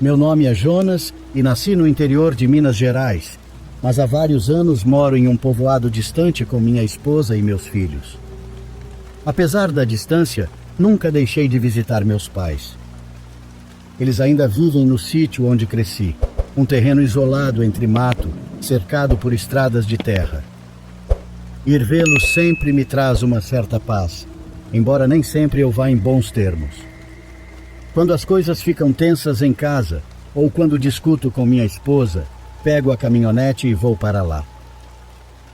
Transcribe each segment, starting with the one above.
Meu nome é Jonas e nasci no interior de Minas Gerais, mas há vários anos moro em um povoado distante com minha esposa e meus filhos. Apesar da distância, nunca deixei de visitar meus pais. Eles ainda vivem no sítio onde cresci, um terreno isolado entre mato, cercado por estradas de terra. Ir vê-los sempre me traz uma certa paz, embora nem sempre eu vá em bons termos. Quando as coisas ficam tensas em casa, ou quando discuto com minha esposa, pego a caminhonete e vou para lá.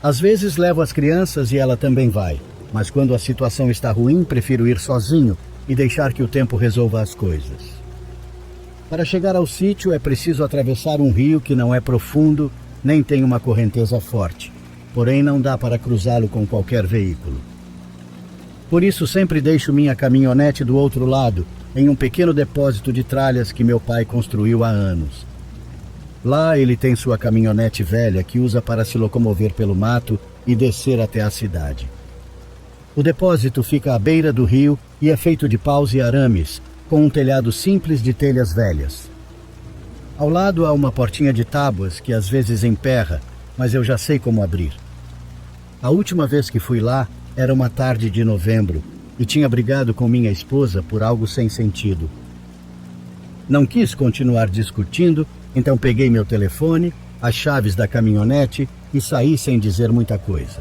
Às vezes levo as crianças e ela também vai, mas quando a situação está ruim, prefiro ir sozinho e deixar que o tempo resolva as coisas. Para chegar ao sítio é preciso atravessar um rio que não é profundo, nem tem uma correnteza forte, porém não dá para cruzá-lo com qualquer veículo. Por isso sempre deixo minha caminhonete do outro lado, em um pequeno depósito de tralhas que meu pai construiu há anos. Lá ele tem sua caminhonete velha que usa para se locomover pelo mato e descer até a cidade. O depósito fica à beira do rio e é feito de paus e arames, com um telhado simples de telhas velhas. Ao lado há uma portinha de tábuas que às vezes emperra, mas eu já sei como abrir. A última vez que fui lá era uma tarde de novembro e tinha brigado com minha esposa por algo sem sentido. Não quis continuar discutindo, então peguei meu telefone, as chaves da caminhonete e saí sem dizer muita coisa.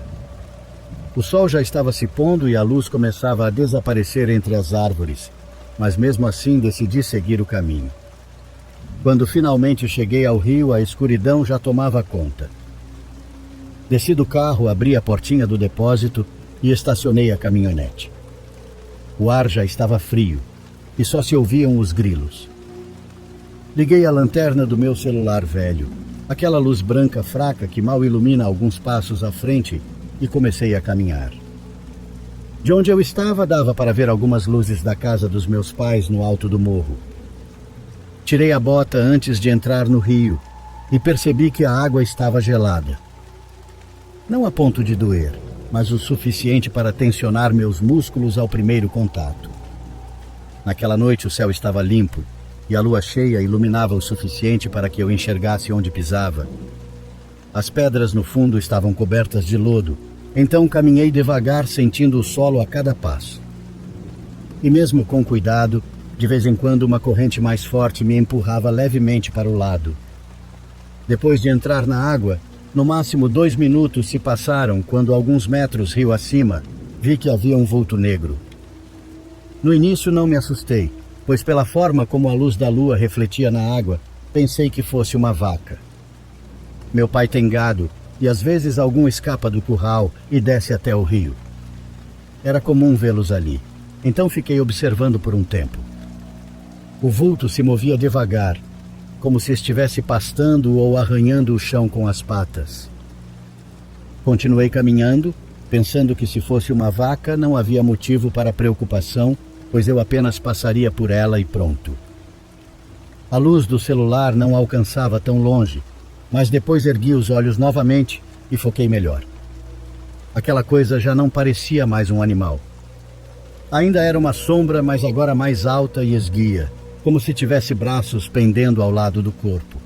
O sol já estava se pondo e a luz começava a desaparecer entre as árvores, mas mesmo assim decidi seguir o caminho. Quando finalmente cheguei ao rio, a escuridão já tomava conta. Desci do carro, abri a portinha do depósito e estacionei a caminhonete. O ar já estava frio e só se ouviam os grilos. Liguei a lanterna do meu celular velho, aquela luz branca fraca que mal ilumina alguns passos à frente, e comecei a caminhar. De onde eu estava, dava para ver algumas luzes da casa dos meus pais no alto do morro. Tirei a bota antes de entrar no rio e percebi que a água estava gelada. Não a ponto de doer, mas o suficiente para tensionar meus músculos ao primeiro contato. Naquela noite o céu estava limpo e a lua cheia iluminava o suficiente para que eu enxergasse onde pisava. As pedras no fundo estavam cobertas de lodo, então caminhei devagar, sentindo o solo a cada passo. E mesmo com cuidado, de vez em quando uma corrente mais forte me empurrava levemente para o lado. Depois de entrar na água, no máximo 2 minutos se passaram quando, alguns metros rio acima, vi que havia um vulto negro. No início não me assustei, pois pela forma como a luz da lua refletia na água, pensei que fosse uma vaca. Meu pai tem gado e às vezes algum escapa do curral e desce até o rio. Era comum vê-los ali, então fiquei observando por um tempo. O vulto se movia devagar, como se estivesse pastando ou arranhando o chão com as patas. Continuei caminhando, pensando que se fosse uma vaca não havia motivo para preocupação, pois eu apenas passaria por ela e pronto. A luz do celular não alcançava tão longe, mas depois ergui os olhos novamente e foquei melhor. Aquela coisa já não parecia mais um animal. Ainda era uma sombra, mas agora mais alta e esguia, como se tivesse braços pendendo ao lado do corpo.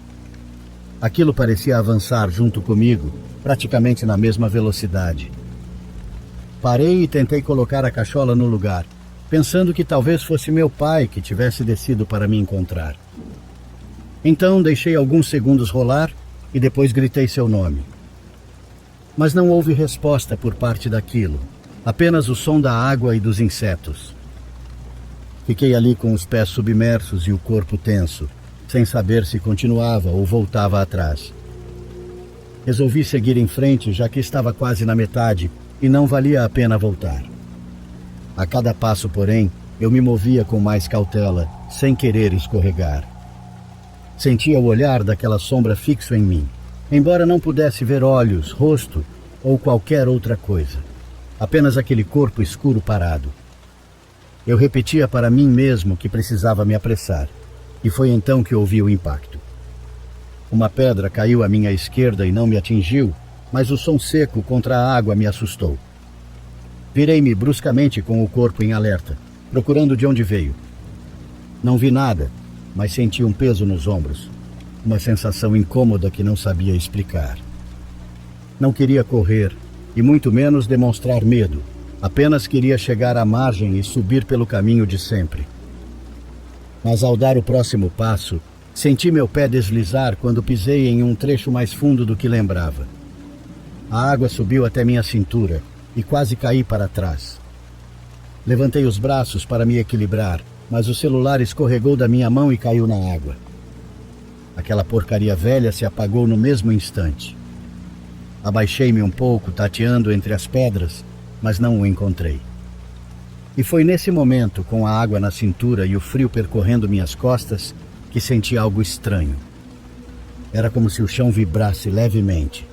Aquilo parecia avançar junto comigo, praticamente na mesma velocidade. Parei e tentei colocar a cachola no lugar, pensando que talvez fosse meu pai que tivesse descido para me encontrar. Então deixei alguns segundos rolar e depois gritei seu nome. Mas não houve resposta por parte daquilo, apenas o som da água e dos insetos. Fiquei ali com os pés submersos e o corpo tenso, sem saber se continuava ou voltava atrás. Resolvi seguir em frente, já que estava quase na metade e não valia a pena voltar. A cada passo, porém, eu me movia com mais cautela, sem querer escorregar. Sentia o olhar daquela sombra fixo em mim, embora não pudesse ver olhos, rosto ou qualquer outra coisa. Apenas aquele corpo escuro parado. Eu repetia para mim mesmo que precisava me apressar, e foi então que ouvi o impacto. Uma pedra caiu à minha esquerda e não me atingiu, mas o som seco contra a água me assustou. Virei-me bruscamente com o corpo em alerta, procurando de onde veio. Não vi nada, mas senti um peso nos ombros, uma sensação incômoda que não sabia explicar. Não queria correr e muito menos demonstrar medo, apenas queria chegar à margem e subir pelo caminho de sempre. Mas ao dar o próximo passo, senti meu pé deslizar quando pisei em um trecho mais fundo do que lembrava. A água subiu até minha cintura e quase caí para trás. Levantei os braços para me equilibrar, mas o celular escorregou da minha mão e caiu na água. Aquela porcaria velha se apagou no mesmo instante. Abaixei-me um pouco, tateando entre as pedras, mas não o encontrei. E foi nesse momento, com a água na cintura e o frio percorrendo minhas costas, que senti algo estranho. Era como se o chão vibrasse levemente.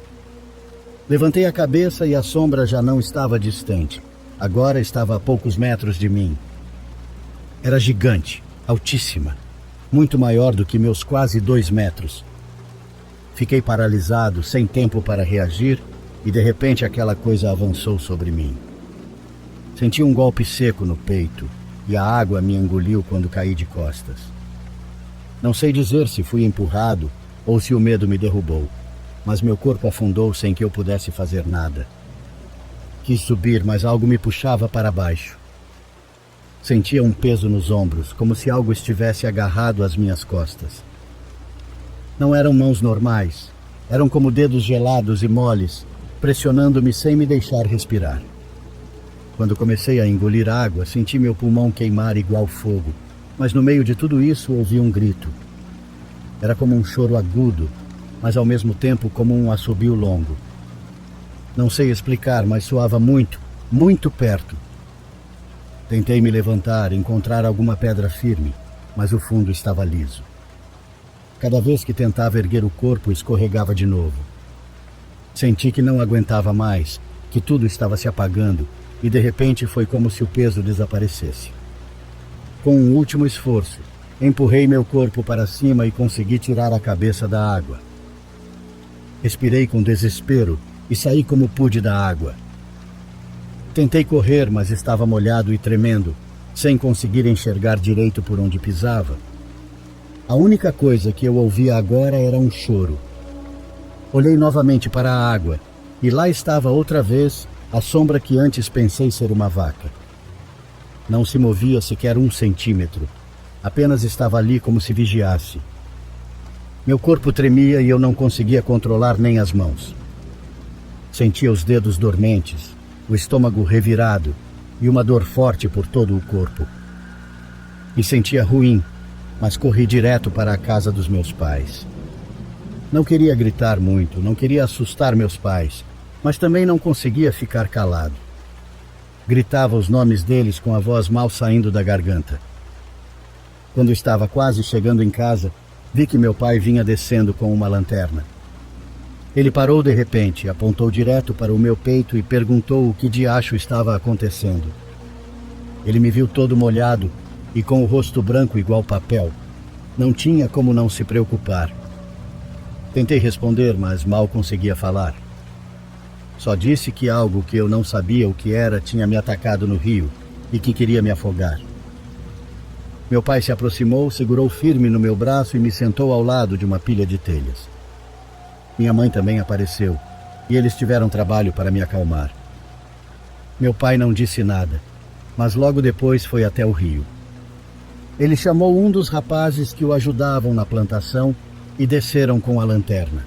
Levantei a cabeça e a sombra já não estava distante. Agora estava a poucos metros de mim. Era gigante, altíssima, muito maior do que meus quase 2 metros. Fiquei paralisado, sem tempo para reagir, e de repente aquela coisa avançou sobre mim. Senti um golpe seco no peito, e a água me engoliu quando caí de costas. Não sei dizer se fui empurrado ou se o medo me derrubou, mas meu corpo afundou sem que eu pudesse fazer nada. Quis subir, mas algo me puxava para baixo. Sentia um peso nos ombros, como se algo estivesse agarrado às minhas costas. Não eram mãos normais, eram como dedos gelados e moles, pressionando-me sem me deixar respirar. Quando comecei a engolir água, senti meu pulmão queimar igual fogo, mas no meio de tudo isso ouvi um grito. Era como um choro agudo, mas ao mesmo tempo como um assobio longo. Não sei explicar, mas soava muito, muito perto. Tentei me levantar, encontrar alguma pedra firme, mas o fundo estava liso. Cada vez que tentava erguer o corpo, escorregava de novo. Senti que não aguentava mais, que tudo estava se apagando, e de repente foi como se o peso desaparecesse. Com um último esforço, empurrei meu corpo para cima e consegui tirar a cabeça da água. Respirei com desespero e saí como pude da água. Tentei correr, mas estava molhado e tremendo, sem conseguir enxergar direito por onde pisava. A única coisa que eu ouvia agora era um choro. Olhei novamente para a água, e lá estava outra vez a sombra que antes pensei ser uma vaca. Não se movia sequer 1 centímetro, apenas estava ali como se vigiasse. Meu corpo tremia e eu não conseguia controlar nem as mãos. Sentia os dedos dormentes, o estômago revirado e uma dor forte por todo o corpo. Me sentia ruim, mas corri direto para a casa dos meus pais. Não queria gritar muito, não queria assustar meus pais, mas também não conseguia ficar calado. Gritava os nomes deles com a voz mal saindo da garganta. Quando estava quase chegando em casa, vi que meu pai vinha descendo com uma lanterna. Ele parou de repente, apontou direto para o meu peito e perguntou o que diacho estava acontecendo. Ele me viu todo molhado e com o rosto branco igual papel. Não tinha como não se preocupar. Tentei responder, mas mal conseguia falar. Só disse que algo que eu não sabia o que era tinha me atacado no rio e que queria me afogar. Meu pai se aproximou, segurou firme no meu braço e me sentou ao lado de uma pilha de telhas. Minha mãe também apareceu, e eles tiveram trabalho para me acalmar. Meu pai não disse nada, mas logo depois foi até o rio. Ele chamou um dos rapazes que o ajudavam na plantação e desceram com a lanterna.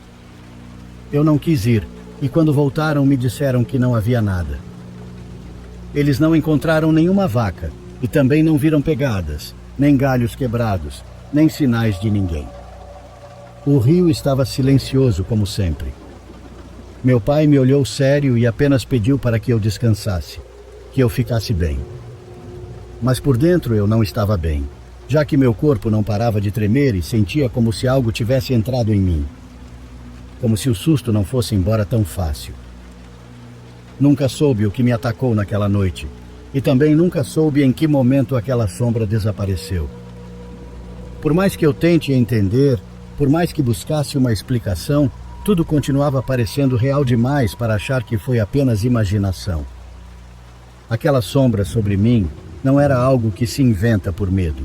Eu não quis ir, e quando voltaram me disseram que não havia nada. Eles não encontraram nenhuma vaca, e também não viram pegadas, nem galhos quebrados, nem sinais de ninguém. O rio estava silencioso como sempre. Meu pai me olhou sério e apenas pediu para que eu descansasse, que eu ficasse bem. Mas por dentro eu não estava bem, já que meu corpo não parava de tremer e sentia como se algo tivesse entrado em mim. Como se o susto não fosse embora tão fácil. Nunca soube o que me atacou naquela noite, e também nunca soube em que momento aquela sombra desapareceu. Por mais que eu tente entender, por mais que buscasse uma explicação, tudo continuava parecendo real demais para achar que foi apenas imaginação. Aquela sombra sobre mim não era algo que se inventa por medo.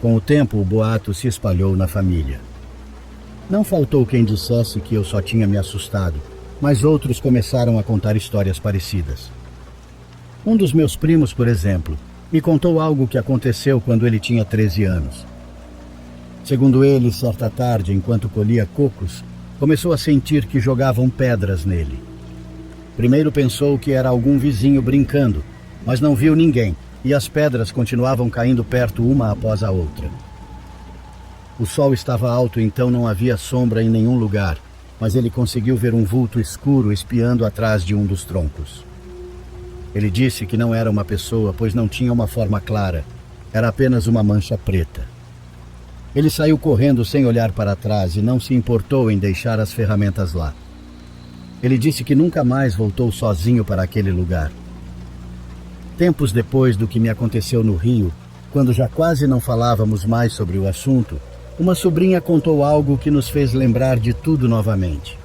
Com o tempo, o boato se espalhou na família. Não faltou quem dissesse que eu só tinha me assustado, mas outros começaram a contar histórias parecidas. Um dos meus primos, por exemplo, me contou algo que aconteceu quando ele tinha 13 anos. Segundo ele, certa tarde, enquanto colhia cocos, começou a sentir que jogavam pedras nele. Primeiro pensou que era algum vizinho brincando, mas não viu ninguém, e as pedras continuavam caindo perto uma após a outra. O sol estava alto, então não havia sombra em nenhum lugar, mas ele conseguiu ver um vulto escuro espiando atrás de um dos troncos. Ele disse que não era uma pessoa, pois não tinha uma forma clara, era apenas uma mancha preta. Ele saiu correndo sem olhar para trás e não se importou em deixar as ferramentas lá. Ele disse que nunca mais voltou sozinho para aquele lugar. Tempos depois do que me aconteceu no Rio, quando já quase não falávamos mais sobre o assunto, uma sobrinha contou algo que nos fez lembrar de tudo novamente.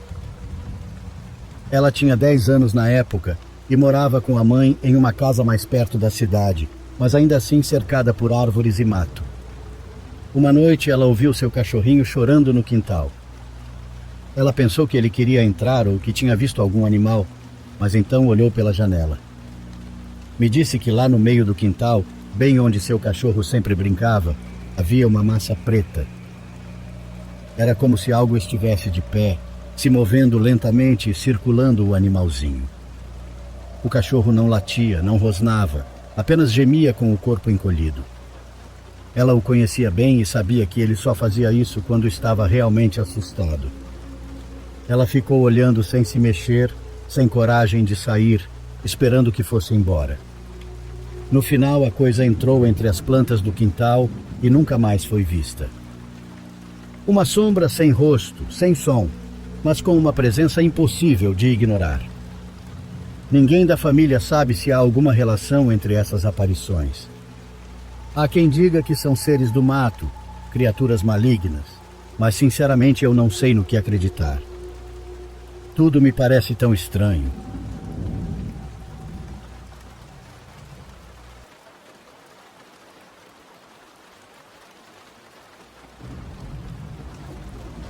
Ela tinha 10 anos na época e morava com a mãe em uma casa mais perto da cidade, mas ainda assim cercada por árvores e mato. Uma noite ela ouviu seu cachorrinho chorando no quintal. Ela pensou que ele queria entrar ou que tinha visto algum animal, mas então olhou pela janela. Me disse que lá no meio do quintal, bem onde seu cachorro sempre brincava, havia uma massa preta. Era como se algo estivesse de pé, se movendo lentamente e circulando o animalzinho. O cachorro não latia, não rosnava, apenas gemia com o corpo encolhido. Ela o conhecia bem e sabia que ele só fazia isso quando estava realmente assustado. Ela ficou olhando sem se mexer, sem coragem de sair, esperando que fosse embora. No final, a coisa entrou entre as plantas do quintal e nunca mais foi vista. Uma sombra sem rosto, sem som, mas com uma presença impossível de ignorar. Ninguém da família sabe se há alguma relação entre essas aparições. Há quem diga que são seres do mato, criaturas malignas, mas sinceramente eu não sei no que acreditar. Tudo me parece tão estranho.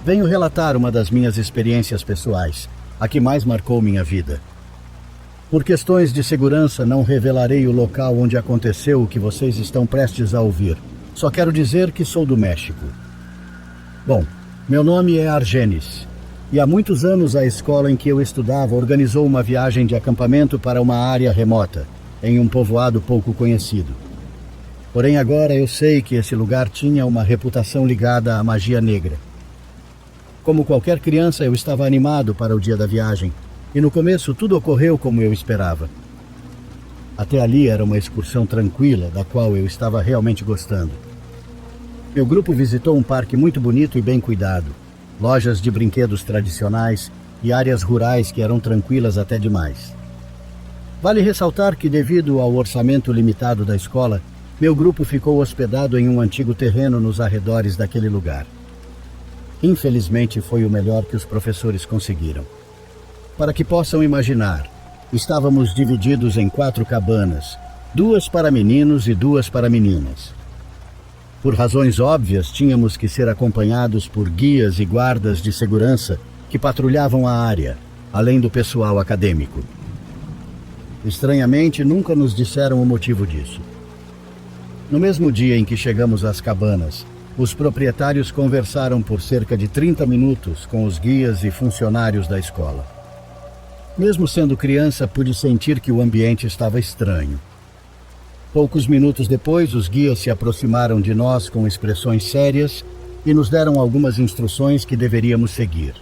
Venho relatar uma das minhas experiências pessoais, a que mais marcou minha vida. Por questões de segurança, não revelarei o local onde aconteceu o que vocês estão prestes a ouvir. Só quero dizer que sou do México. Bom, meu nome é Argenis, e há muitos anos a escola em que eu estudava organizou uma viagem de acampamento para uma área remota, em um povoado pouco conhecido. Porém, agora eu sei que esse lugar tinha uma reputação ligada à magia negra. Como qualquer criança, eu estava animado para o dia da viagem, e no começo tudo ocorreu como eu esperava. Até ali era uma excursão tranquila, da qual eu estava realmente gostando. Meu grupo visitou um parque muito bonito e bem cuidado, lojas de brinquedos tradicionais e áreas rurais que eram tranquilas até demais. Vale ressaltar que, devido ao orçamento limitado da escola, meu grupo ficou hospedado em um antigo terreno nos arredores daquele lugar. Infelizmente, foi o melhor que os professores conseguiram. Para que possam imaginar, estávamos divididos em 4 cabanas, 2 para meninos e 2 para meninas. Por razões óbvias, tínhamos que ser acompanhados por guias e guardas de segurança que patrulhavam a área, além do pessoal acadêmico. Estranhamente, nunca nos disseram o motivo disso. No mesmo dia em que chegamos às cabanas, os proprietários conversaram por cerca de 30 minutos com os guias e funcionários da escola. Mesmo sendo criança, pude sentir que o ambiente estava estranho. Poucos minutos depois, os guias se aproximaram de nós com expressões sérias e nos deram algumas instruções que deveríamos seguir.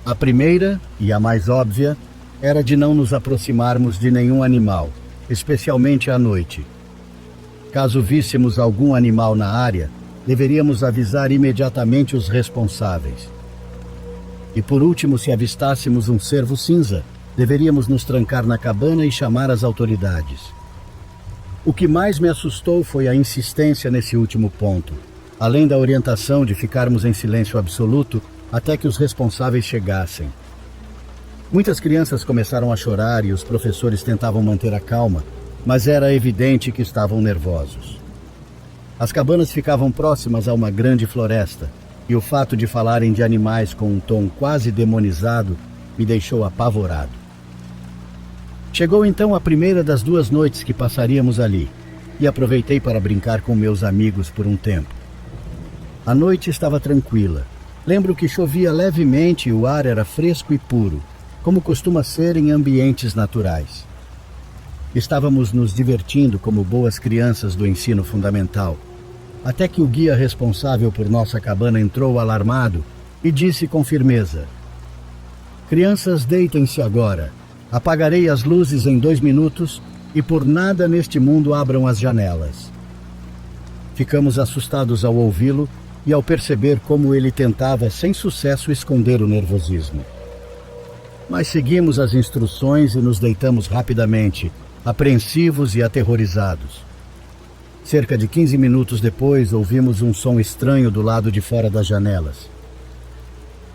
A primeira, e a mais óbvia, era de não nos aproximarmos de nenhum animal, especialmente à noite. Caso víssemos algum animal na área, deveríamos avisar imediatamente os responsáveis. E por último, se avistássemos um cervo cinza, deveríamos nos trancar na cabana e chamar as autoridades. O que mais me assustou foi a insistência nesse último ponto, além da orientação de ficarmos em silêncio absoluto até que os responsáveis chegassem. Muitas crianças começaram a chorar e os professores tentavam manter a calma, mas era evidente que estavam nervosos. As cabanas ficavam próximas a uma grande floresta, e o fato de falarem de animais com um tom quase demonizado me deixou apavorado. Chegou então a primeira das 2 noites que passaríamos ali, e aproveitei para brincar com meus amigos por um tempo. A noite estava tranquila. Lembro que chovia levemente e o ar era fresco e puro, como costuma ser em ambientes naturais. Estávamos nos divertindo como boas crianças do ensino fundamental, até que o guia responsável por nossa cabana entrou alarmado e disse com firmeza: "Crianças, deitem-se agora. Apagarei as luzes em 2 minutos e por nada neste mundo abram as janelas." Ficamos assustados ao ouvi-lo e ao perceber como ele tentava sem sucesso esconder o nervosismo. Mas seguimos as instruções e nos deitamos rapidamente, apreensivos e aterrorizados. Cerca de 15 minutos depois, ouvimos um som estranho do lado de fora das janelas.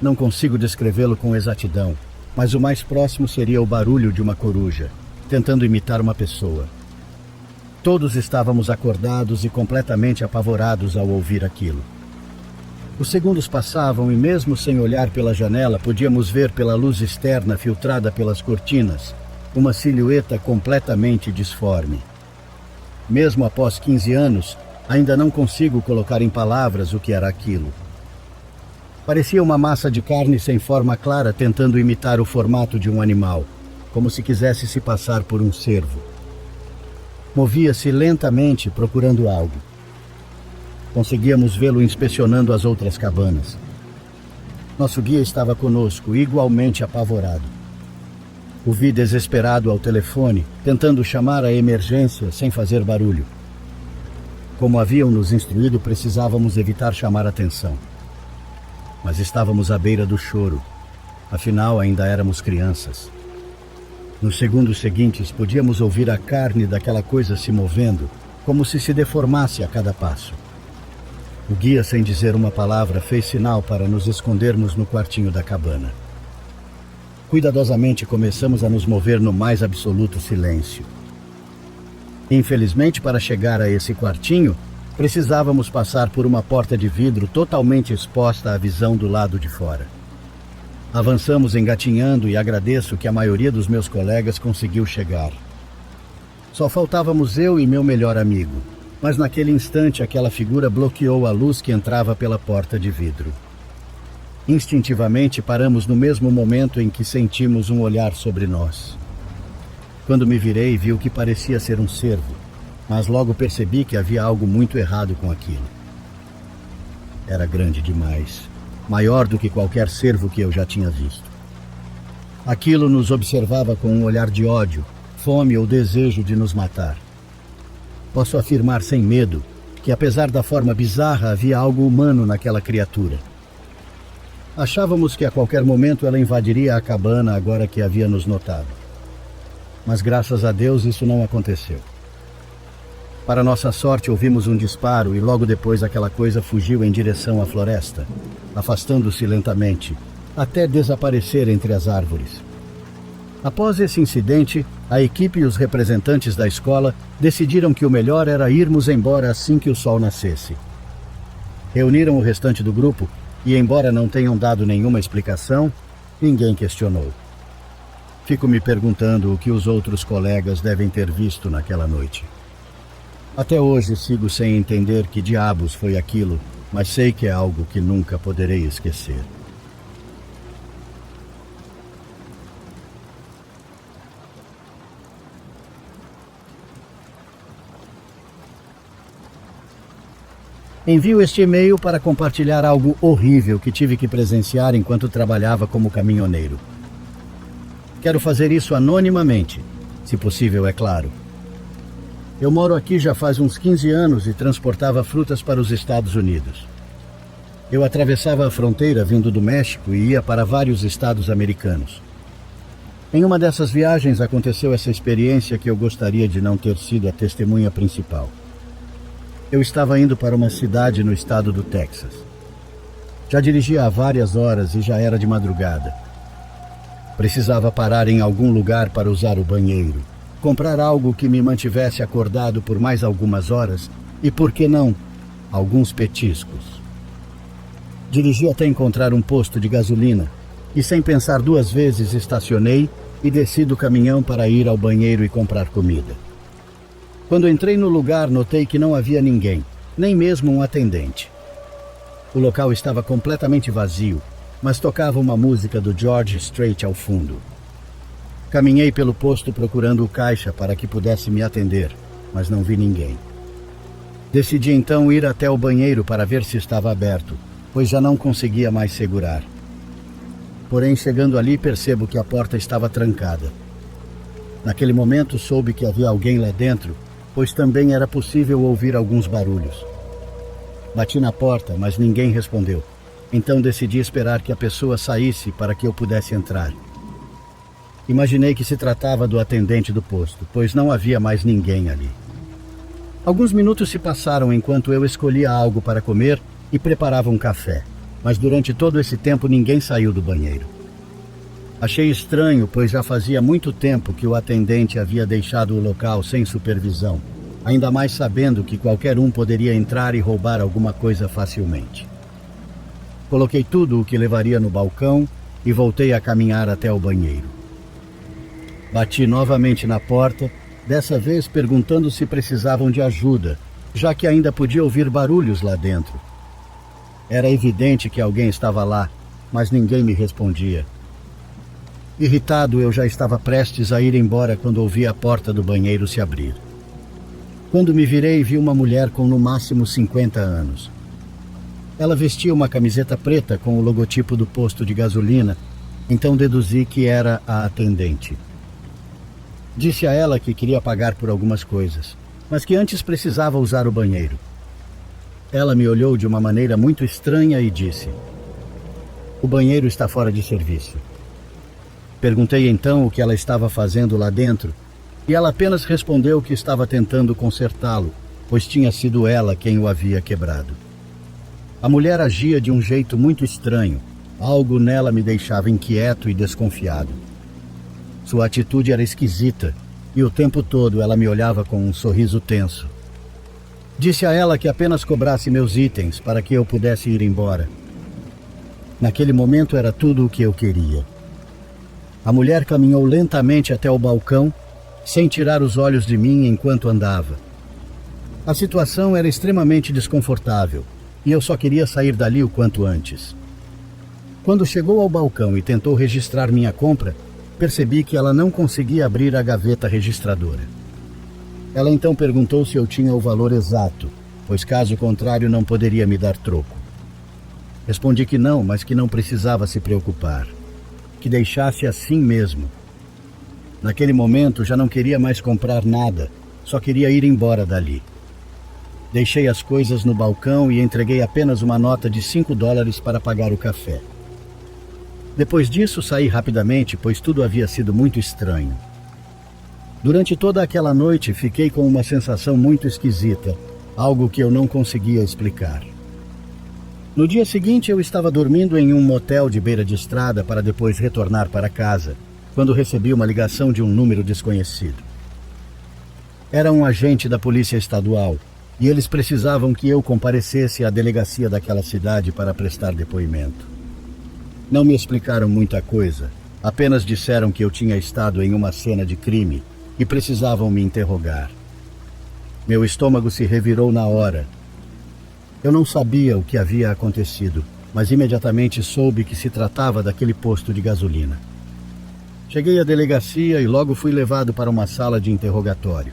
Não consigo descrevê-lo com exatidão, mas o mais próximo seria o barulho de uma coruja, tentando imitar uma pessoa. Todos estávamos acordados e completamente apavorados ao ouvir aquilo. Os segundos passavam e, mesmo sem olhar pela janela, podíamos ver pela luz externa filtrada pelas cortinas uma silhueta completamente disforme. Mesmo após 15 anos, ainda não consigo colocar em palavras o que era aquilo. Parecia uma massa de carne sem forma clara tentando imitar o formato de um animal, como se quisesse se passar por um cervo. Movia-se lentamente procurando algo. Conseguíamos vê-lo inspecionando as outras cabanas. Nosso guia estava conosco, igualmente apavorado. O vi desesperado ao telefone, tentando chamar a emergência sem fazer barulho. Como haviam nos instruído, precisávamos evitar chamar atenção. Mas estávamos à beira do choro. Afinal, ainda éramos crianças. Nos segundos seguintes, podíamos ouvir a carne daquela coisa se movendo, como se deformasse a cada passo. O guia, sem dizer uma palavra, fez sinal para nos escondermos no quartinho da cabana. Cuidadosamente começamos a nos mover no mais absoluto silêncio. Infelizmente, para chegar a esse quartinho, precisávamos passar por uma porta de vidro totalmente exposta à visão do lado de fora. Avançamos engatinhando e agradeço que a maioria dos meus colegas conseguiu chegar. Só faltávamos eu e meu melhor amigo, mas naquele instante aquela figura bloqueou a luz que entrava pela porta de vidro. Instintivamente paramos no mesmo momento em que sentimos um olhar sobre nós. Quando me virei, vi o que parecia ser um cervo, mas logo percebi que havia algo muito errado com aquilo. Era grande demais, maior do que qualquer cervo que eu já tinha visto. Aquilo nos observava com um olhar de ódio, fome ou desejo de nos matar. Posso afirmar sem medo que, apesar da forma bizarra, havia algo humano naquela criatura. Achávamos que a qualquer momento ela invadiria a cabana agora que havia nos notado. Mas graças a Deus isso não aconteceu. Para nossa sorte, ouvimos um disparo e logo depois aquela coisa fugiu em direção à floresta, afastando-se lentamente, até desaparecer entre as árvores. Após esse incidente, a equipe e os representantes da escola decidiram que o melhor era irmos embora assim que o sol nascesse. Reuniram o restante do grupo e, embora não tenham dado nenhuma explicação, ninguém questionou. Fico me perguntando o que os outros colegas devem ter visto naquela noite. Até hoje sigo sem entender que diabos foi aquilo, mas sei que é algo que nunca poderei esquecer. Envio este e-mail para compartilhar algo horrível que tive que presenciar enquanto trabalhava como caminhoneiro. Quero fazer isso anonimamente, se possível, é claro. Eu moro aqui já faz uns 15 anos e transportava frutas para os Estados Unidos. Eu atravessava a fronteira vindo do México e ia para vários estados americanos. Em uma dessas viagens aconteceu essa experiência que eu gostaria de não ter sido a testemunha principal. Eu estava indo para uma cidade no estado do Texas. Já dirigia há várias horas e já era de madrugada. Precisava parar em algum lugar para usar o banheiro, comprar algo que me mantivesse acordado por mais algumas horas e, por que não, alguns petiscos. Dirigi até encontrar um posto de gasolina e, sem pensar duas vezes, estacionei e desci do caminhão para ir ao banheiro e comprar comida. Quando entrei no lugar, notei que não havia ninguém, nem mesmo um atendente. O local estava completamente vazio, mas tocava uma música do George Strait ao fundo. Caminhei pelo posto procurando o caixa para que pudesse me atender, mas não vi ninguém. Decidi então ir até o banheiro para ver se estava aberto, pois já não conseguia mais segurar. Porém, chegando ali, percebo que a porta estava trancada. Naquele momento, soube que havia alguém lá dentro, pois também era possível ouvir alguns barulhos. Bati na porta, mas ninguém respondeu. Então decidi esperar que a pessoa saísse para que eu pudesse entrar. Imaginei que se tratava do atendente do posto, pois não havia mais ninguém ali. Alguns minutos se passaram enquanto eu escolhia algo para comer e preparava um café, mas durante todo esse tempo ninguém saiu do banheiro. Achei estranho, pois já fazia muito tempo que o atendente havia deixado o local sem supervisão, ainda mais sabendo que qualquer um poderia entrar e roubar alguma coisa facilmente. Coloquei tudo o que levaria no balcão e voltei a caminhar até o banheiro. Bati novamente na porta, dessa vez perguntando se precisavam de ajuda, já que ainda podia ouvir barulhos lá dentro. Era evidente que alguém estava lá, mas ninguém me respondia. Irritado, eu já estava prestes a ir embora quando ouvi a porta do banheiro se abrir. Quando me virei, vi uma mulher com no máximo 50 anos. Ela vestia uma camiseta preta com o logotipo do posto de gasolina, então deduzi que era a atendente. Disse a ela que queria pagar por algumas coisas, mas que antes precisava usar o banheiro. Ela me olhou de uma maneira muito estranha e disse: "O banheiro está fora de serviço." Perguntei então o que ela estava fazendo lá dentro, e ela apenas respondeu que estava tentando consertá-lo, pois tinha sido ela quem o havia quebrado. A mulher agia de um jeito muito estranho, algo nela me deixava inquieto e desconfiado. Sua atitude era esquisita, e o tempo todo ela me olhava com um sorriso tenso. Disse a ela que apenas cobrasse meus itens para que eu pudesse ir embora. Naquele momento era tudo o que eu queria. A mulher caminhou lentamente até o balcão, sem tirar os olhos de mim enquanto andava. A situação era extremamente desconfortável, e eu só queria sair dali o quanto antes. Quando chegou ao balcão e tentou registrar minha compra, percebi que ela não conseguia abrir a gaveta registradora. Ela então perguntou se eu tinha o valor exato, pois caso contrário não poderia me dar troco. Respondi que não, mas que não precisava se preocupar, que deixasse assim mesmo. Naquele momento já não queria mais comprar nada, só queria ir embora dali. Deixei as coisas no balcão e entreguei apenas uma nota de $5 para pagar o café. Depois disso saí rapidamente, pois tudo havia sido muito estranho. Durante toda aquela noite fiquei com uma sensação muito esquisita, algo que eu não conseguia explicar. No dia seguinte eu estava dormindo em um motel de beira de estrada para depois retornar para casa, quando recebi uma ligação de um número desconhecido. Era um agente da Polícia Estadual, e eles precisavam que eu comparecesse à delegacia daquela cidade para prestar depoimento. Não me explicaram muita coisa, apenas disseram que eu tinha estado em uma cena de crime e precisavam me interrogar. Meu estômago se revirou na hora. Eu não sabia o que havia acontecido, mas imediatamente soube que se tratava daquele posto de gasolina. Cheguei à delegacia e logo fui levado para uma sala de interrogatório.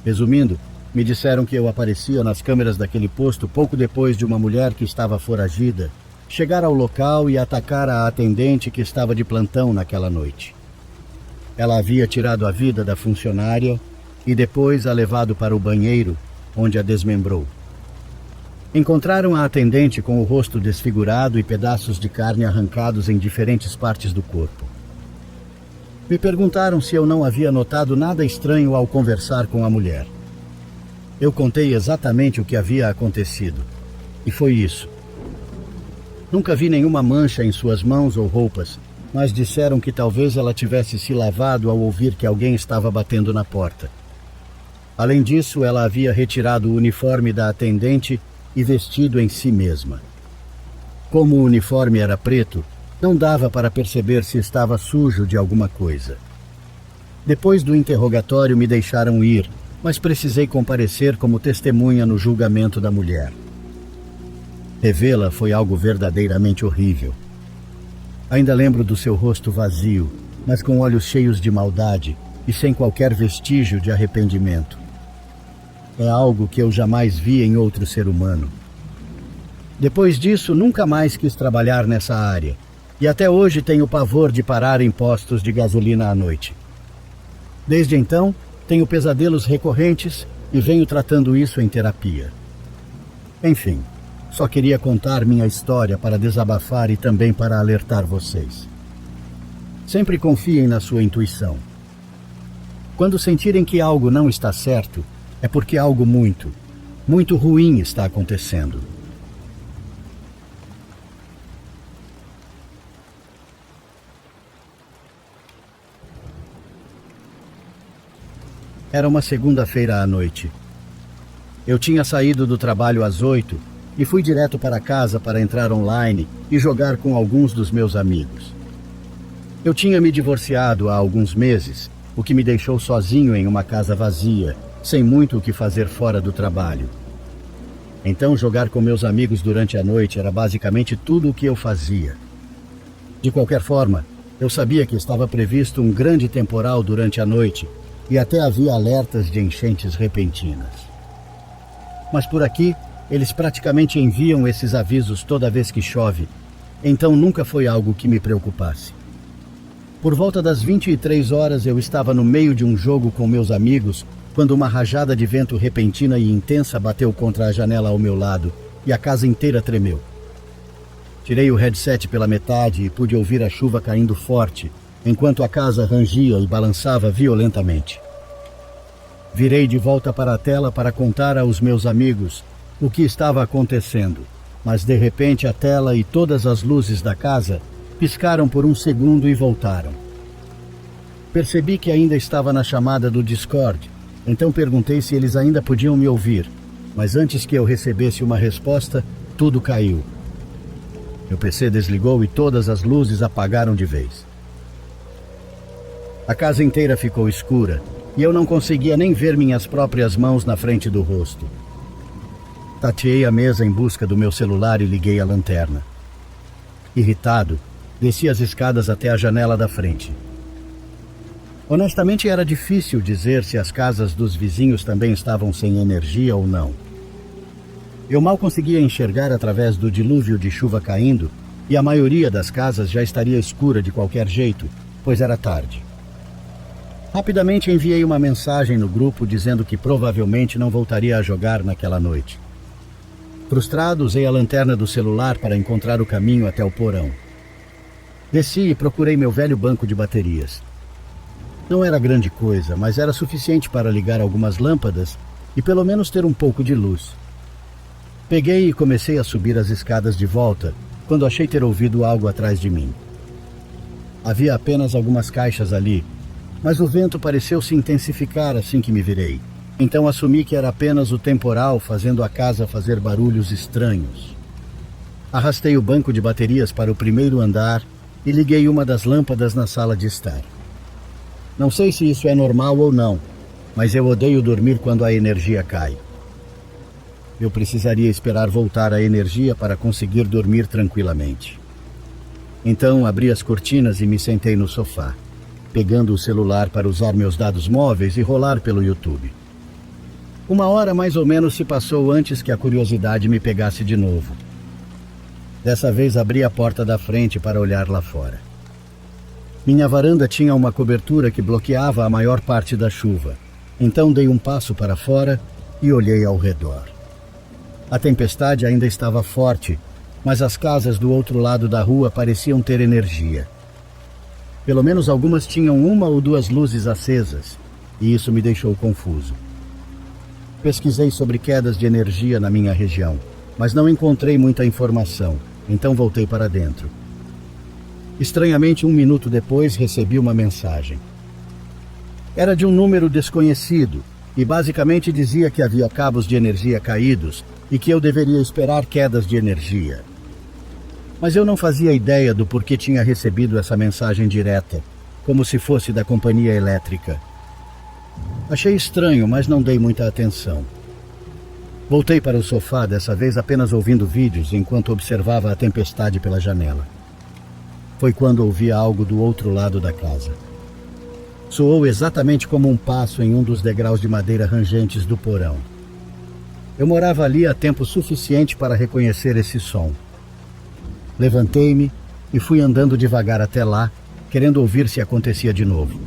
Resumindo, me disseram que eu aparecia nas câmeras daquele posto pouco depois de uma mulher que estava foragida chegar ao local e atacar a atendente que estava de plantão naquela noite. Ela havia tirado a vida da funcionária e depois a levado para o banheiro, onde a desmembrou. Encontraram a atendente com o rosto desfigurado e pedaços de carne arrancados em diferentes partes do corpo. Me perguntaram se eu não havia notado nada estranho ao conversar com a mulher. Eu contei exatamente o que havia acontecido, e foi isso. Nunca vi nenhuma mancha em suas mãos ou roupas, mas disseram que talvez ela tivesse se lavado ao ouvir que alguém estava batendo na porta. Além disso, ela havia retirado o uniforme da atendente e vestido em si mesma. Como o uniforme era preto, não dava para perceber se estava sujo de alguma coisa. Depois do interrogatório me deixaram ir, mas precisei comparecer como testemunha no julgamento da mulher. Revê-la foi algo verdadeiramente horrível. Ainda lembro do seu rosto vazio, mas com olhos cheios de maldade e sem qualquer vestígio de arrependimento. É algo que eu jamais vi em outro ser humano. Depois disso, nunca mais quis trabalhar nessa área, e até hoje tenho pavor de parar em postos de gasolina à noite. Desde então, tenho pesadelos recorrentes e venho tratando isso em terapia. Enfim, só queria contar minha história para desabafar e também para alertar vocês. Sempre confiem na sua intuição. Quando sentirem que algo não está certo, é porque algo muito, muito ruim está acontecendo. Era uma segunda-feira à noite. Eu tinha saído do trabalho às 8 e fui direto para casa para entrar online e jogar com alguns dos meus amigos. Eu tinha me divorciado há alguns meses, o que me deixou sozinho em uma casa vazia, sem muito o que fazer fora do trabalho. Então, jogar com meus amigos durante a noite era basicamente tudo o que eu fazia. De qualquer forma, eu sabia que estava previsto um grande temporal durante a noite e até havia alertas de enchentes repentinas. Mas por aqui, eles praticamente enviam esses avisos toda vez que chove, então nunca foi algo que me preocupasse. Por volta das 23 horas eu estava no meio de um jogo com meus amigos quando uma rajada de vento repentina e intensa bateu contra a janela ao meu lado e a casa inteira tremeu. Tirei o headset pela metade e pude ouvir a chuva caindo forte, enquanto a casa rangia e balançava violentamente. Virei de volta para a tela para contar aos meus amigos o que estava acontecendo, mas de repente a tela e todas as luzes da casa piscaram por um segundo e voltaram. Percebi que ainda estava na chamada do Discord, então perguntei se eles ainda podiam me ouvir, mas antes que eu recebesse uma resposta, tudo caiu. Meu PC desligou e todas as luzes apagaram de vez. A casa inteira ficou escura e eu não conseguia nem ver minhas próprias mãos na frente do rosto. Tateei a mesa em busca do meu celular e liguei a lanterna. Irritado, desci as escadas até a janela da frente. Honestamente, era difícil dizer se as casas dos vizinhos também estavam sem energia ou não. Eu mal conseguia enxergar através do dilúvio de chuva caindo e a maioria das casas já estaria escura de qualquer jeito, pois era tarde. Rapidamente enviei uma mensagem no grupo dizendo que provavelmente não voltaria a jogar naquela noite. Frustrado, usei a lanterna do celular para encontrar o caminho até o porão. Desci e procurei meu velho banco de baterias. Não era grande coisa, mas era suficiente para ligar algumas lâmpadas e pelo menos ter um pouco de luz. Peguei e comecei a subir as escadas de volta, quando achei ter ouvido algo atrás de mim. Havia apenas algumas caixas ali, mas o vento pareceu se intensificar assim que me virei. Então assumi que era apenas o temporal fazendo a casa fazer barulhos estranhos. Arrastei o banco de baterias para o primeiro andar e liguei uma das lâmpadas na sala de estar. Não sei se isso é normal ou não, mas eu odeio dormir quando a energia cai. Eu precisaria esperar voltar a energia para conseguir dormir tranquilamente. Então abri as cortinas e me sentei no sofá, pegando o celular para usar meus dados móveis e rolar pelo YouTube. 1 hora mais ou menos se passou antes que a curiosidade me pegasse de novo. Dessa vez abri a porta da frente para olhar lá fora. Minha varanda tinha uma cobertura que bloqueava a maior parte da chuva, então dei um passo para fora e olhei ao redor. A tempestade ainda estava forte, mas as casas do outro lado da rua pareciam ter energia. Pelo menos algumas tinham 1 ou 2 luzes acesas, e isso me deixou confuso. Pesquisei sobre quedas de energia na minha região, mas não encontrei muita informação, então voltei para dentro. Estranhamente, 1 minuto depois, recebi uma mensagem. Era de um número desconhecido, e basicamente dizia que havia cabos de energia caídos e que eu deveria esperar quedas de energia. Mas eu não fazia ideia do porquê tinha recebido essa mensagem direta, como se fosse da companhia elétrica. Achei estranho, mas não dei muita atenção. Voltei para o sofá, dessa vez apenas ouvindo vídeos enquanto observava a tempestade pela janela. Foi quando ouvi algo do outro lado da casa. Soou exatamente como um passo em um dos degraus de madeira rangentes do porão. Eu morava ali há tempo suficiente para reconhecer esse som. Levantei-me e fui andando devagar até lá, querendo ouvir se acontecia de novo.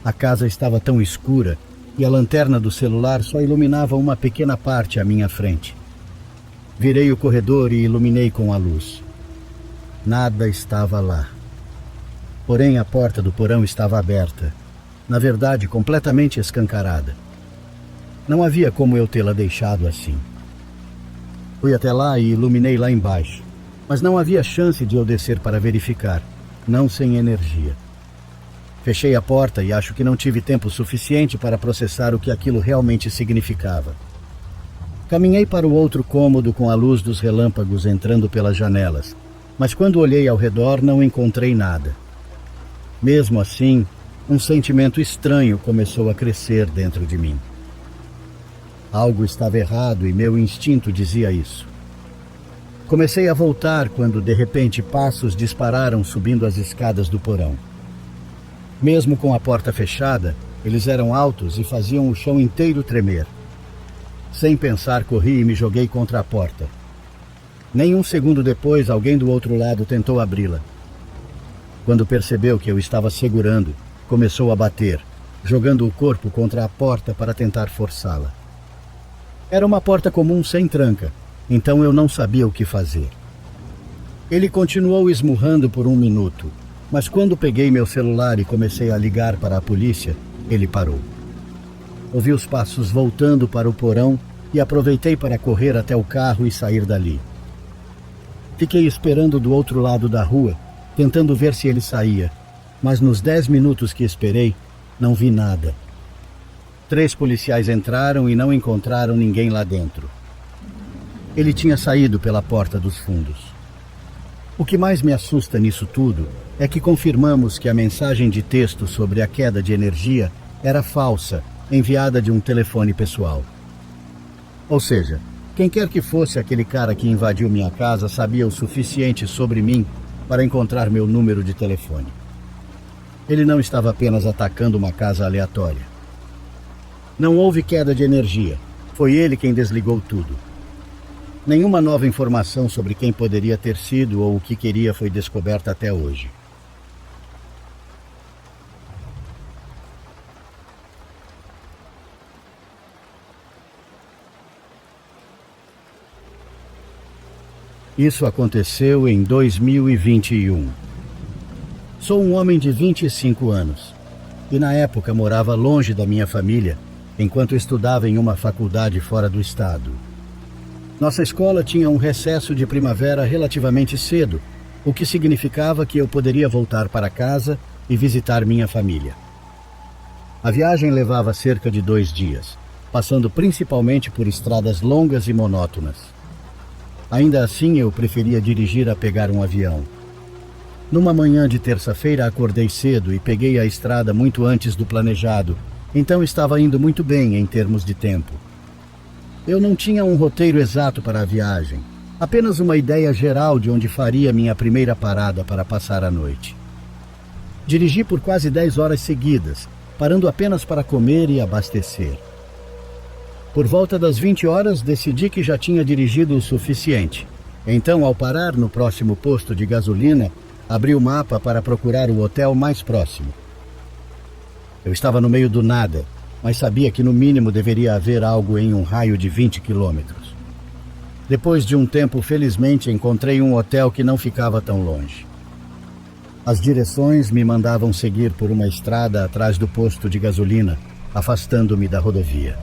A casa estava tão escura e a lanterna do celular só iluminava uma pequena parte à minha frente. Virei o corredor e iluminei com a luz. Nada estava lá. Porém, a porta do porão estava aberta, na verdade, completamente escancarada. Não havia como eu tê-la deixado assim. Fui até lá e iluminei lá embaixo, mas não havia chance de eu descer para verificar, não sem energia. Fechei a porta e acho que não tive tempo suficiente para processar o que aquilo realmente significava. Caminhei para o outro cômodo com a luz dos relâmpagos entrando pelas janelas, mas quando olhei ao redor não encontrei nada. Mesmo assim, um sentimento estranho começou a crescer dentro de mim. Algo estava errado e meu instinto dizia isso. Comecei a voltar quando, de repente, passos dispararam subindo as escadas do porão. Mesmo com a porta fechada, eles eram altos e faziam o chão inteiro tremer. Sem pensar, corri e me joguei contra a porta. Nem um segundo depois, alguém do outro lado tentou abri-la. Quando percebeu que eu estava segurando, começou a bater, jogando o corpo contra a porta para tentar forçá-la. Era uma porta comum sem tranca, então eu não sabia o que fazer. Ele continuou esmurrando por 1 minuto, mas quando peguei meu celular e comecei a ligar para a polícia, ele parou. Ouvi os passos voltando para o porão e aproveitei para correr até o carro e sair dali. Fiquei esperando do outro lado da rua, tentando ver se ele saía, mas nos 10 minutos que esperei, não vi nada. 3 policiais entraram e não encontraram ninguém lá dentro. Ele tinha saído pela porta dos fundos. O que mais me assusta nisso tudo é que confirmamos que a mensagem de texto sobre a queda de energia era falsa, enviada de um telefone pessoal. Ou seja, quem quer que fosse aquele cara que invadiu minha casa sabia o suficiente sobre mim para encontrar meu número de telefone. Ele não estava apenas atacando uma casa aleatória. Não houve queda de energia. Foi ele quem desligou tudo. Nenhuma nova informação sobre quem poderia ter sido ou o que queria foi descoberta até hoje. Isso aconteceu em 2021. Sou um homem de 25 anos e na época morava longe da minha família enquanto estudava em uma faculdade fora do estado. Nossa escola tinha um recesso de primavera relativamente cedo, o que significava que eu poderia voltar para casa e visitar minha família. A viagem levava cerca de 2 dias, passando principalmente por estradas longas e monótonas. Ainda assim, eu preferia dirigir a pegar um avião. Numa manhã de terça-feira, acordei cedo e peguei a estrada muito antes do planejado, então estava indo muito bem em termos de tempo. Eu não tinha um roteiro exato para a viagem, apenas uma ideia geral de onde faria minha primeira parada para passar a noite. Dirigi por quase 10 horas seguidas, parando apenas para comer e abastecer. Por volta das 20 horas, decidi que já tinha dirigido o suficiente. Então, ao parar no próximo posto de gasolina, abri o mapa para procurar o hotel mais próximo. Eu estava no meio do nada, mas sabia que no mínimo deveria haver algo em um raio de 20 quilômetros. Depois de um tempo, felizmente, encontrei um hotel que não ficava tão longe. As direções me mandavam seguir por uma estrada atrás do posto de gasolina, afastando-me da rodovia.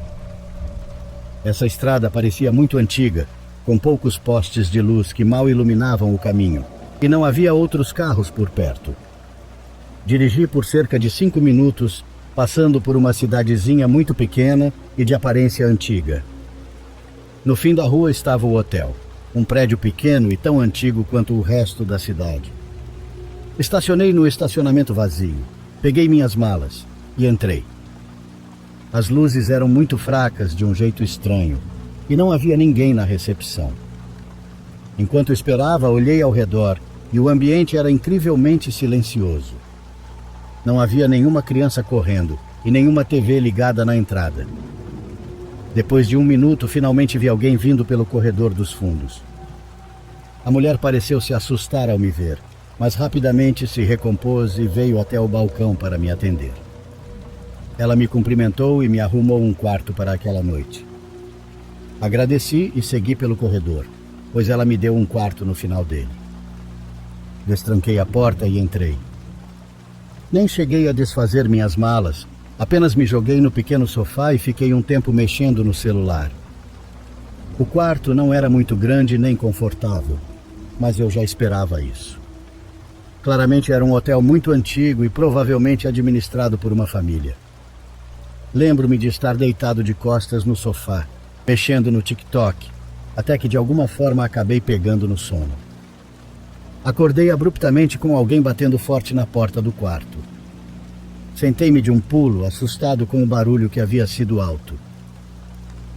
Essa estrada parecia muito antiga, com poucos postes de luz que mal iluminavam o caminho, e não havia outros carros por perto. Dirigi por cerca de 5 minutos, passando por uma cidadezinha muito pequena e de aparência antiga. No fim da rua estava o hotel, um prédio pequeno e tão antigo quanto o resto da cidade. Estacionei no estacionamento vazio, peguei minhas malas e entrei. As luzes eram muito fracas de um jeito estranho e não havia ninguém na recepção. Enquanto esperava, olhei ao redor e o ambiente era incrivelmente silencioso. Não havia nenhuma criança correndo e nenhuma TV ligada na entrada. Depois de 1 minuto, finalmente vi alguém vindo pelo corredor dos fundos. A mulher pareceu se assustar ao me ver, mas rapidamente se recompôs e veio até o balcão para me atender. Ela me cumprimentou e me arrumou um quarto para aquela noite. Agradeci e segui pelo corredor, pois ela me deu um quarto no final dele. Destranquei a porta e entrei. Nem cheguei a desfazer minhas malas, apenas me joguei no pequeno sofá e fiquei um tempo mexendo no celular. O quarto não era muito grande nem confortável, mas eu já esperava isso. Claramente era um hotel muito antigo e provavelmente administrado por uma família. Lembro-me de estar deitado de costas no sofá, mexendo no TikTok, até que de alguma forma acabei pegando no sono. Acordei abruptamente com alguém batendo forte na porta do quarto. Sentei-me de um pulo, assustado com o barulho que havia sido alto.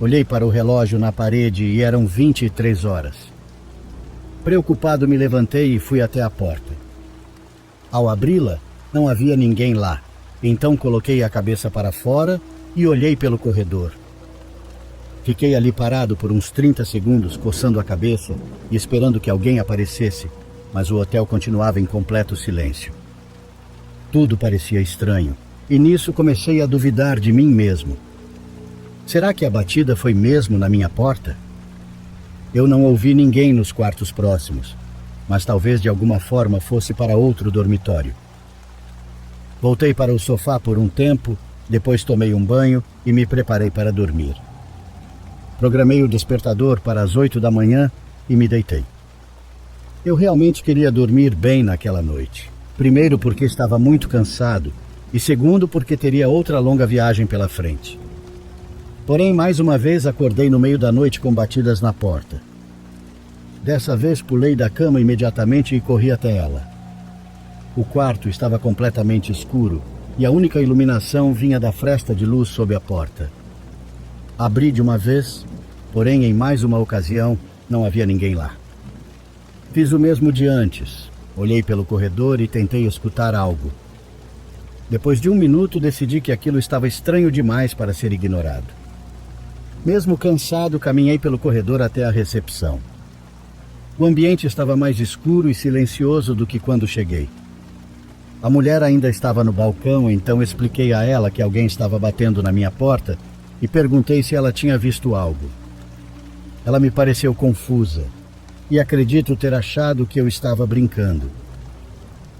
Olhei para o relógio na parede e eram 23 horas. Preocupado, me levantei e fui até a porta. Ao abri-la, não havia ninguém lá, então coloquei a cabeça para fora e olhei pelo corredor. Fiquei ali parado por uns 30 segundos, coçando a cabeça e esperando que alguém aparecesse, mas o hotel continuava em completo silêncio. Tudo parecia estranho, e nisso comecei a duvidar de mim mesmo. Será que a batida foi mesmo na minha porta? Eu não ouvi ninguém nos quartos próximos, mas talvez de alguma forma fosse para outro dormitório. Voltei para o sofá por um tempo, depois tomei um banho e me preparei para dormir. Programei o despertador para as 8 da manhã e me deitei. Eu realmente queria dormir bem naquela noite. Primeiro porque estava muito cansado e segundo porque teria outra longa viagem pela frente. Porém, mais uma vez acordei no meio da noite com batidas na porta. Dessa vez pulei da cama imediatamente e corri até ela. O quarto estava completamente escuro e a única iluminação vinha da fresta de luz sob a porta. Abri de uma vez, porém em mais uma ocasião não havia ninguém lá. Fiz o mesmo de antes. Olhei pelo corredor e tentei escutar algo. Depois de 1 minuto, decidi que aquilo estava estranho demais para ser ignorado. Mesmo cansado, caminhei pelo corredor até a recepção. O ambiente estava mais escuro e silencioso do que quando cheguei. A mulher ainda estava no balcão, então expliquei a ela que alguém estava batendo na minha porta e perguntei se ela tinha visto algo. Ela me pareceu confusa e acredito ter achado que eu estava brincando.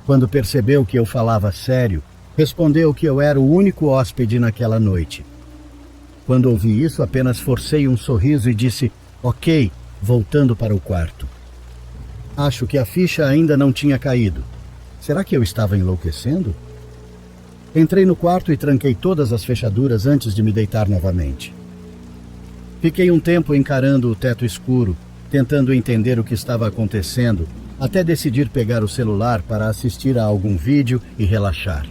Quando percebeu que eu falava sério, respondeu que eu era o único hóspede naquela noite. Quando ouvi isso, apenas forcei um sorriso e disse, ok, voltando para o quarto. Acho que a ficha ainda não tinha caído. Será que eu estava enlouquecendo? Entrei no quarto e tranquei todas as fechaduras antes de me deitar novamente. Fiquei um tempo encarando o teto escuro, tentando entender o que estava acontecendo, até decidir pegar o celular para assistir a algum vídeo e relaxar.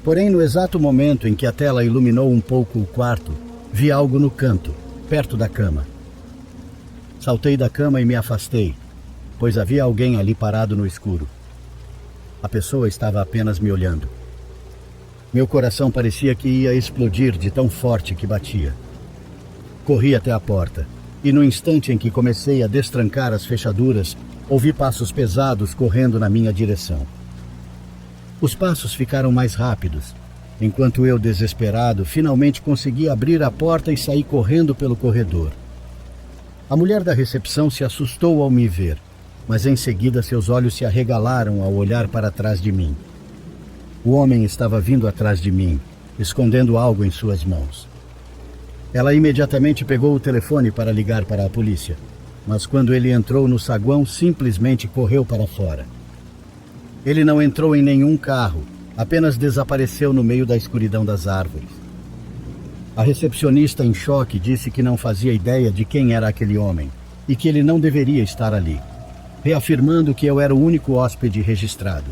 Porém, no exato momento em que a tela iluminou um pouco o quarto, vi algo no canto, perto da cama. Saltei da cama e me afastei, pois havia alguém ali parado no escuro. A pessoa estava apenas me olhando. Meu coração parecia que ia explodir de tão forte que batia. Corri até a porta, e no instante em que comecei a destrancar as fechaduras, ouvi passos pesados correndo na minha direção. Os passos ficaram mais rápidos, enquanto eu, desesperado, finalmente consegui abrir a porta e saí correndo pelo corredor. A mulher da recepção se assustou ao me ver, mas em seguida seus olhos se arregalaram ao olhar para trás de mim. O homem estava vindo atrás de mim, escondendo algo em suas mãos. Ela imediatamente pegou o telefone para ligar para a polícia, mas quando ele entrou no saguão, simplesmente correu para fora. Ele não entrou em nenhum carro, Apenas desapareceu no meio da escuridão das árvores. A recepcionista, em choque, disse que não fazia ideia de quem era aquele homem e que ele não deveria estar ali, reafirmando que eu era o único hóspede registrado.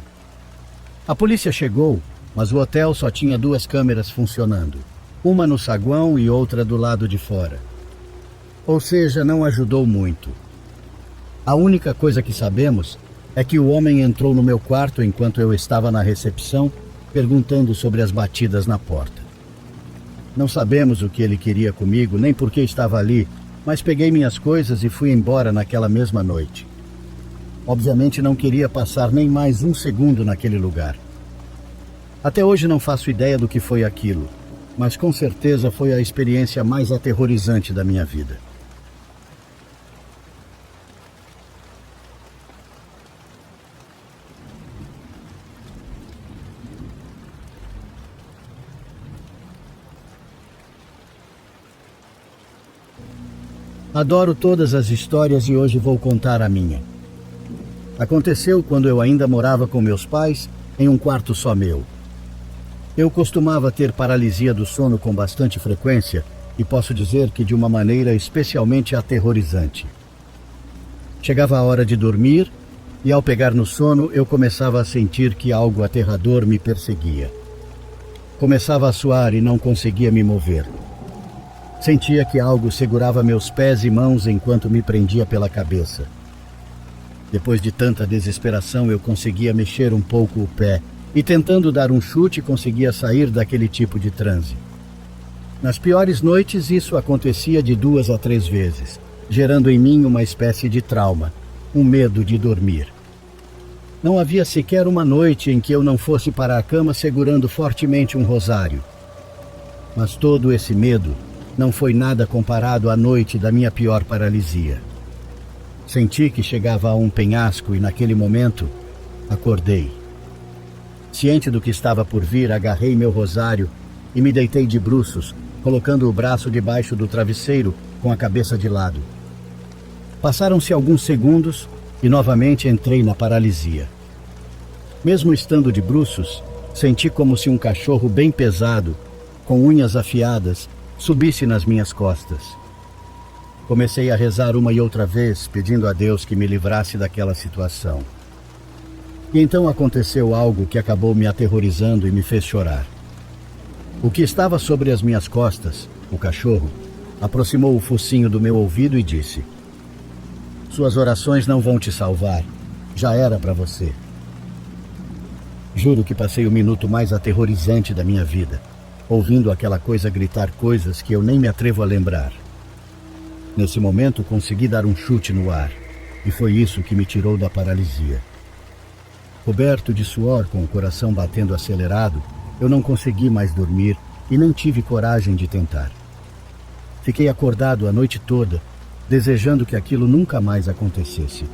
A polícia chegou, mas o hotel só tinha 2 câmeras funcionando, uma no saguão e outra do lado de fora. Ou seja, não ajudou muito. A única coisa que sabemos é que o homem entrou no meu quarto enquanto eu estava na recepção, perguntando sobre as batidas na porta. Não sabemos o que ele queria comigo, nem por que estava ali, mas peguei minhas coisas e fui embora naquela mesma noite. Obviamente não queria passar nem mais um segundo naquele lugar. Até hoje não faço ideia do que foi aquilo, mas com certeza foi a experiência mais aterrorizante da minha vida. Adoro todas as histórias e hoje vou contar a minha. Aconteceu quando eu ainda morava com meus pais em um quarto só meu. Eu costumava ter paralisia do sono com bastante frequência e posso dizer que de uma maneira especialmente aterrorizante. Chegava a hora de dormir e ao pegar no sono eu começava a sentir que algo aterrador me perseguia. Começava a suar e não conseguia me mover. Sentia que algo segurava meus pés e mãos enquanto me prendia pela cabeça. Depois de tanta desesperação, eu conseguia mexer um pouco o pé e, tentando dar um chute, conseguia sair daquele tipo de transe. Nas piores noites, isso acontecia de 2 a 3 vezes, gerando em mim uma espécie de trauma, um medo de dormir. Não havia sequer uma noite em que eu não fosse para a cama segurando fortemente um rosário. Mas todo esse medo não foi nada comparado à noite da minha pior paralisia. Senti que chegava a um penhasco e, naquele momento, acordei. Ciente do que estava por vir, agarrei meu rosário e me deitei de bruços, colocando o braço debaixo do travesseiro com a cabeça de lado. Passaram-se alguns segundos e novamente entrei na paralisia. Mesmo estando de bruços, senti como se um cachorro bem pesado, com unhas afiadas, subisse nas minhas costas. Comecei a rezar uma e outra vez, pedindo a Deus que me livrasse daquela situação. E então aconteceu algo que acabou me aterrorizando e me fez chorar. O que estava sobre as minhas costas, o cachorro, aproximou o focinho do meu ouvido e disse: "Suas orações não vão te salvar. Já era para você." Juro que passei o minuto mais aterrorizante da minha vida, ouvindo aquela coisa gritar coisas que eu nem me atrevo a lembrar. Nesse momento, consegui dar um chute no ar, e foi isso que me tirou da paralisia. Coberto de suor, com o coração batendo acelerado, eu não consegui mais dormir e nem tive coragem de tentar. Fiquei acordado a noite toda, desejando que aquilo nunca mais acontecesse.